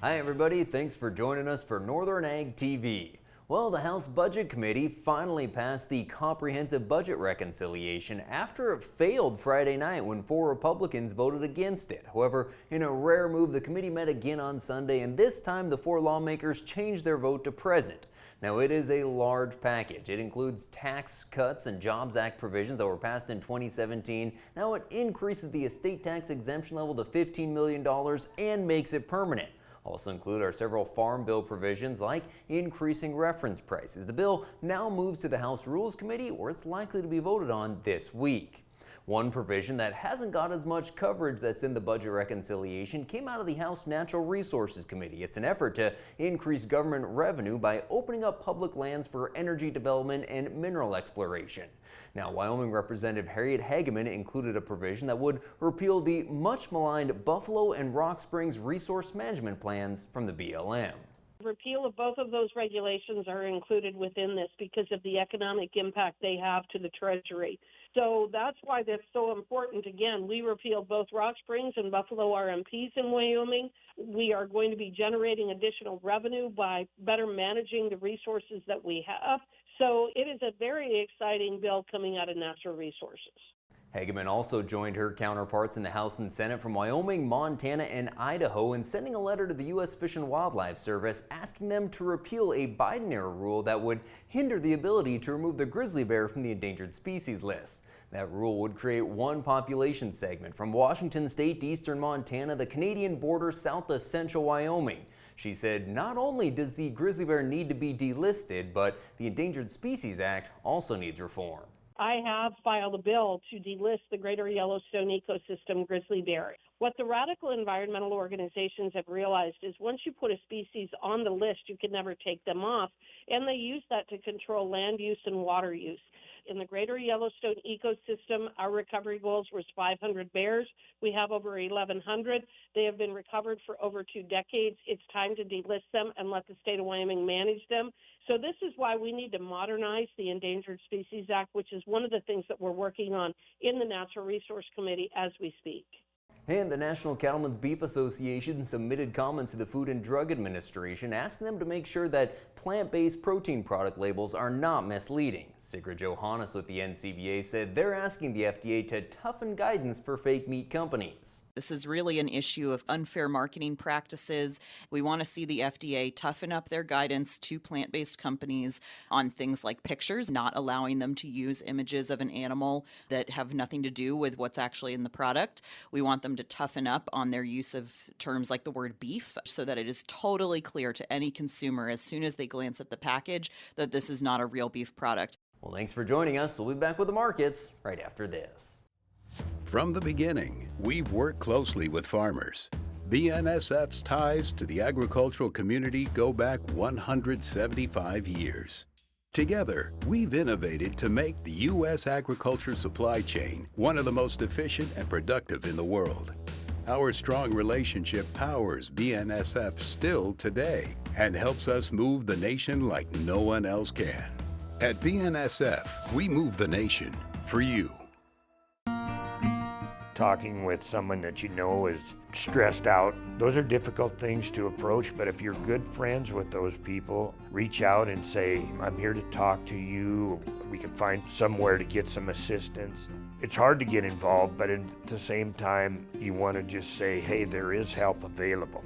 Hi everybody, thanks for joining us for Northern Ag TV. Well, the House Budget Committee finally passed the comprehensive budget reconciliation after it failed Friday night when 4 Republicans voted against it. However, in a rare move, the committee met again on Sunday, and this time the 4 lawmakers changed their vote to present. Now, it is a large package. It includes tax cuts and Jobs Act provisions that were passed in 2017. Now it increases the estate tax exemption level to $15 million and makes it permanent. Also included are several farm bill provisions like increasing reference prices. The bill now moves to the House Rules Committee, where it's likely to be voted on this week. One provision that hasn't got as much coverage that's in the budget reconciliation came out of the House Natural Resources Committee. It's an effort to increase government revenue by opening up public lands for energy development and mineral exploration. Now, Wyoming Representative Harriet Hageman included a provision that would repeal the much maligned Buffalo and Rock Springs resource management plans from the BLM. Repeal of both of those regulations are included within this because of the economic impact they have to the Treasury. So that's why that's so important. Again, we repealed both Rock Springs and Buffalo RMPs in Wyoming. We are going to be generating additional revenue by better managing the resources that we have. So it is a very exciting bill coming out of natural resources. Hageman also joined her counterparts in the House and Senate from Wyoming, Montana, and Idaho in sending a letter to the U.S. Fish and Wildlife Service asking them to repeal a Biden-era rule that would hinder the ability to remove the grizzly bear from the endangered species list. That rule would create one population segment from Washington state to eastern Montana, the Canadian border south to central Wyoming. She said not only does the grizzly bear need to be delisted, but the Endangered Species Act also needs reform. I have filed a bill to delist the greater Yellowstone ecosystem grizzly bear. What the radical environmental organizations have realized is once you put a species on the list, you can never take them off, and they use that to control land use and water use. In the greater Yellowstone ecosystem, our recovery goals was 500 bears. We have over 1,100. They have been recovered for over 2 decades. It's time to delist them and let the state of Wyoming manage them. So this is why we need to modernize the Endangered Species Act, which is one of the things that we're working on in the Natural Resource Committee as we speak. And the National Cattlemen's Beef Association submitted comments to the Food and Drug Administration asking them to make sure that plant-based protein product labels are not misleading. Sigrid Johannes with the NCBA said they're asking the FDA to toughen guidance for fake meat companies. This is really an issue of unfair marketing practices. We want to see the FDA toughen up their guidance to plant-based companies on things like pictures, not allowing them to use images of an animal that have nothing to do with what's actually in the product. We want them to toughen up on their use of terms like the word beef so that it is totally clear to any consumer as soon as they glance at the package that this is not a real beef product. Well, thanks for joining us. We'll be back with the markets right after this. From the beginning, we've worked closely with farmers. BNSF's ties to the agricultural community go back 175 years. Together, we've innovated to make the U.S. agriculture supply chain one of the most efficient and productive in the world. Our strong relationship powers BNSF still today and helps us move the nation like no one else can. At BNSF, we move the nation for you. Talking with someone that you know is stressed out, those are difficult things to approach, but if you're good friends with those people, reach out and say, I'm here to talk to you. We can find somewhere to get some assistance. It's hard to get involved, but at the same time, you want to just say, hey, there is help available.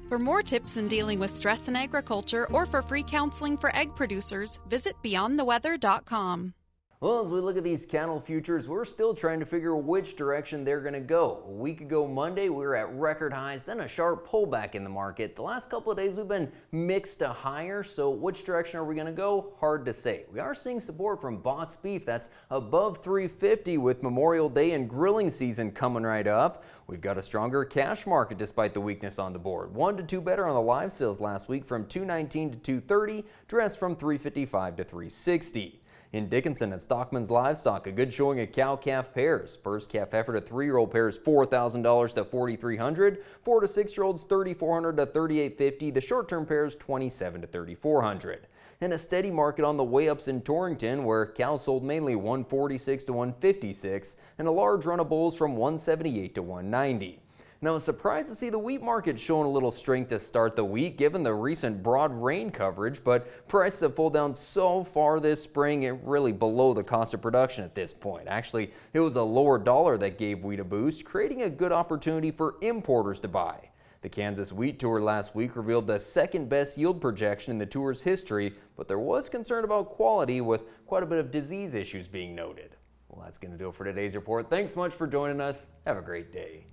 For more tips in dealing with stress in agriculture or for free counseling for egg producers, visit beyondtheweather.com. Well, as we look at these cattle futures, we're still trying to figure which direction they're going to go. A week ago Monday, we were at record highs, then a sharp pullback in the market. The last couple of days, we've been mixed to higher, so which direction are we going to go? Hard to say. We are seeing support from boxed beef that's above $3.50 with Memorial Day and grilling season coming right up. We've got a stronger cash market despite the weakness on the board. 1 to 2 better on the live sales last week from $219 to $230, dressed from $355 to $360. In Dickinson at Stockman's Livestock, a good showing of cow-calf pairs. First calf heifer to 3-year-old pairs $4,000 to $4,300. 4 to 6-year-olds $3,400 to $3,850. The short-term pairs $2,700 to $3,400. And a steady market on the way ups in Torrington, where cows sold mainly $146 to $156, and a large run of bulls from $178 to $190. Now, I was surprised to see the wheat market showing a little strength to start the week given the recent broad rain coverage, but prices have pulled down so far this spring, it really below the cost of production at this point. Actually, it was a lower dollar that gave wheat a boost, creating a good opportunity for importers to buy. The Kansas Wheat Tour last week revealed the second best yield projection in the tour's history, but there was concern about quality with quite a bit of disease issues being noted. Well, that's going to do it for today's report. Thanks so much for joining us. Have a great day.